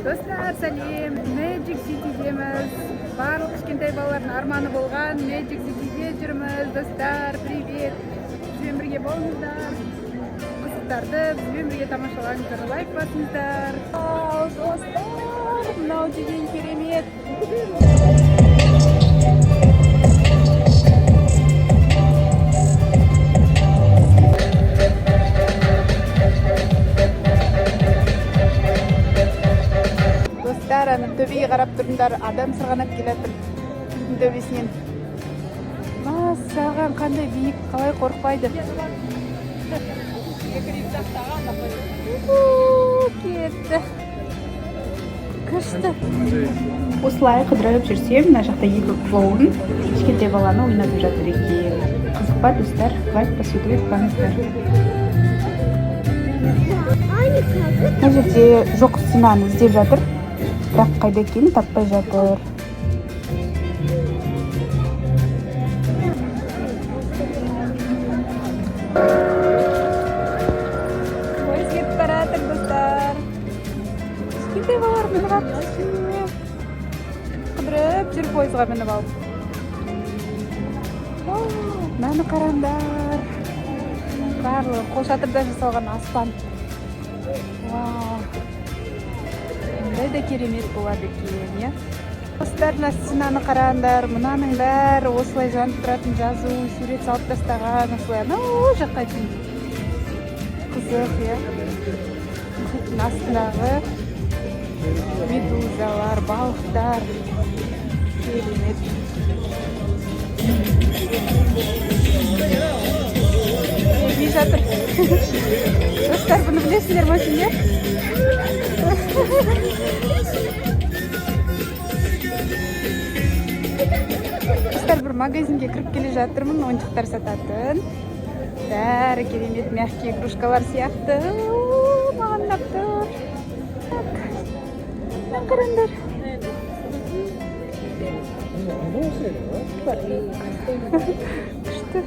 Достар, сәлем. Magic City'деміз. Барлық кішкентай балалардың арманы болған Magic City'де жүрміз. Достар, привет. Бізбен бірге болыңыздар. Қызықтарды бізбен бірге тамашалаңыздар, лайк басыңыздар. Достар, мынау деген керемет. Төбеге қарап тұрыңдар, адам сырғанап келатыр төбесінен. Саған қандай биік, қалай қорықпайды. Кетті. Күшті. Осылай қыдырып жүрсем, мына жақта екі клоун кішкентай баланы ойнатып жатыр екен. Қызық па, достар? Лайк басуды ұмытпаңыздар. Мына жерде жоқ Синаны іздеп жатыр. Бірақ қайда екенін таппай жатыр. Пойыз кетіп баратыр, достар. Кішкентай балалар мініп алып. Қыдырып жүр пойызға мініп алып. Мынаны қараңдар. Барлығы қолшатырдан жасалған аспан. Қандай да керемет болады екен, иә? Достар, Синаны қараңдар, мұнаның бәрі осылай жанып тұратын жазу, сурет салып тастаған, осылай анау жаққа дейін. Қызық, иә? Мұхиттың астындағы медузалар, балықтар. Керемет. Егей жатыр. Достар, бұны білесіңдер ма сендер? Достар, бір магазинге кіріп келе жатырмын, ойыншықтар сататын. Бәрі керемет мягкий игрушкалар сияқты. Маған ұнап тұр. Қараңдар. Күшті.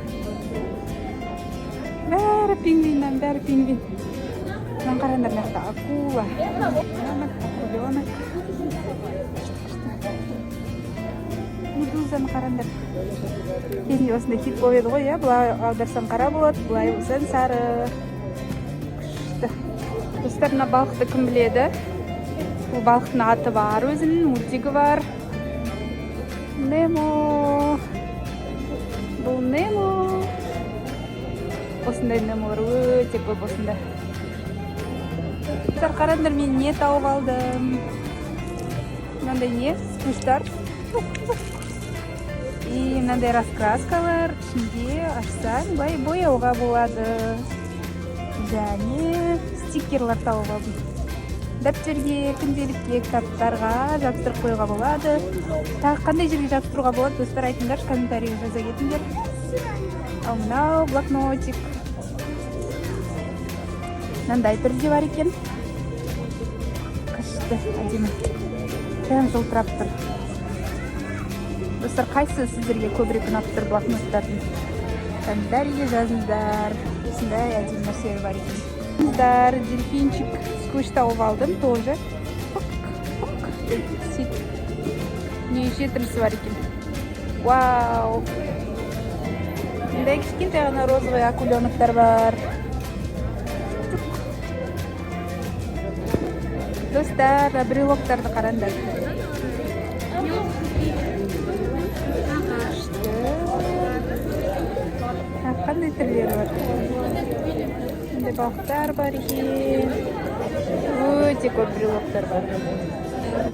Бәрі пингвиннен, бәрі пингвин. Қараңдар, мына акула. Акуленок. Медузаны қараңдар. Енді осында хит болып еді ғой, иә? Бұлай аударсан қара болады, бұлай болсан сары. Күшті. Достар, мына балықты кім біледі? Бұл балықтың аты бар өзінің, мультигі бар. Немо. Бұл Немо. Осындай Немолар өте көп осында. Достар, қараңдар, мен не тауып алдым. Мынандай не? Сквиштар. И мынандай раскраскалар. Ішінде ашсаң, былай бояуға болады. Және стикерлар тауып алдым. Дәптерге, күнделікке, кітаптарға жабыстырып қойға болады. Тағы қандай жерге жабыстыруға болады? Достар, айтыңдар, комментарийге жаза кетіңдер. Ал мынау блокнотик. Мынандай түрде бар екен. Күшті, әдемі. Прям жылтырап тұр. Достар, қайсы сіздерге көбірек ұнап тұр блокноттардың? Комментарийге жазыңыздар. Осындай әдемі нәрселер бар екен. Қыздар, дельфинчик сквиш тауып алдым, тоже. Неше түрісі бар екен. Вау! Мындай кішкентай ғана розовый акуленоктар бар. Достар, брелоктарды қараңдар. Қандай түрлері бар? Мындай балықтар бар екен. Өте көп брелоктар бар.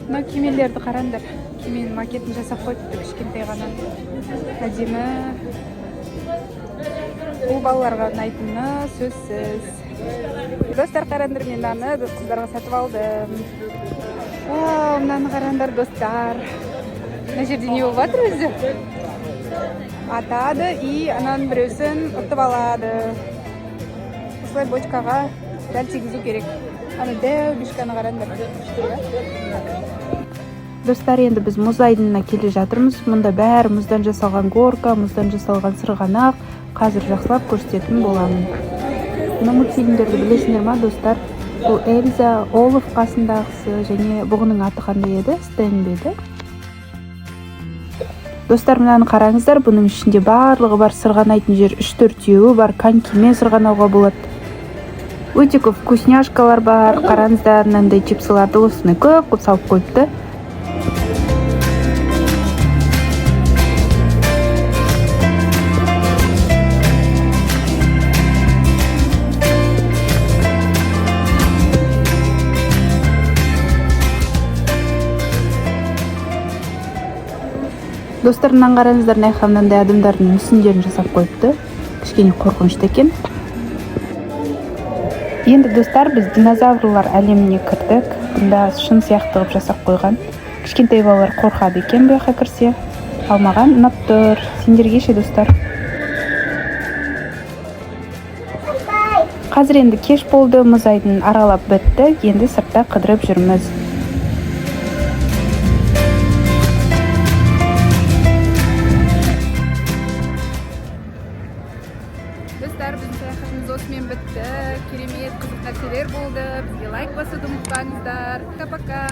Мына кемелерді қараңдар. Кеменің макетін жасап қойыпты, кішкентай ғана. Әдемі. Бұл балаларға ұнайтыны сөзсіз. Достар, қараңдар, мен мынаны біз қыздарға сатып алдым. Мынаны қараңдар, достар. Мына жерде не болып жатыр өзі? Атады и ананың біреусін ұтып алады. Осылай бочкаға дәл тигізу керек. Аны дәу бишканы қараңдар. Достар, енді біз мұз айдынына келе жатырмыз. Мұнда бәрі мұздан жасалған горка, мұздан жасалған сырғанақ. Қазір жақсылап көрсететін боламын. Мына мультфильмдерді білесіңдер ма, достар? Бул Эльза Олаф касындагысы және бугунун аты кандай эди? Стенби. Достар, мынаны караңыздар, бунун ичинде баарлыгы бар, сырганайтын жер 3-4 бар, конькимен сырганауга болот. Өтө көп вкусняшкалар бар, караңыздар, мындай чипсыларды осуны көп салып коюпту. Достар, мынаны караңыздар, Найха мындай адамдардын мүсүндөрүн жасап коюпту. Кичине коркунучтуу экен. Енді достар, біз динозаврлар әлеміне кірдік. Бұнда шын сияқты қылып жасап қойған. Кішкентай балалар қорқады екен бұяққа кірсе. Ал маған ұнап тұр. Сендерге ше достар. Қазір енді кеш болды, мұз айдынын аралап бітті. Енді сыртта қыдырып жүрміз. Достар, біздің саяхатымыз осымен бітті. Керемет, қызық нәрселер болды. Бізге лайк басуды ұмытпаңыздар. Пока-пока.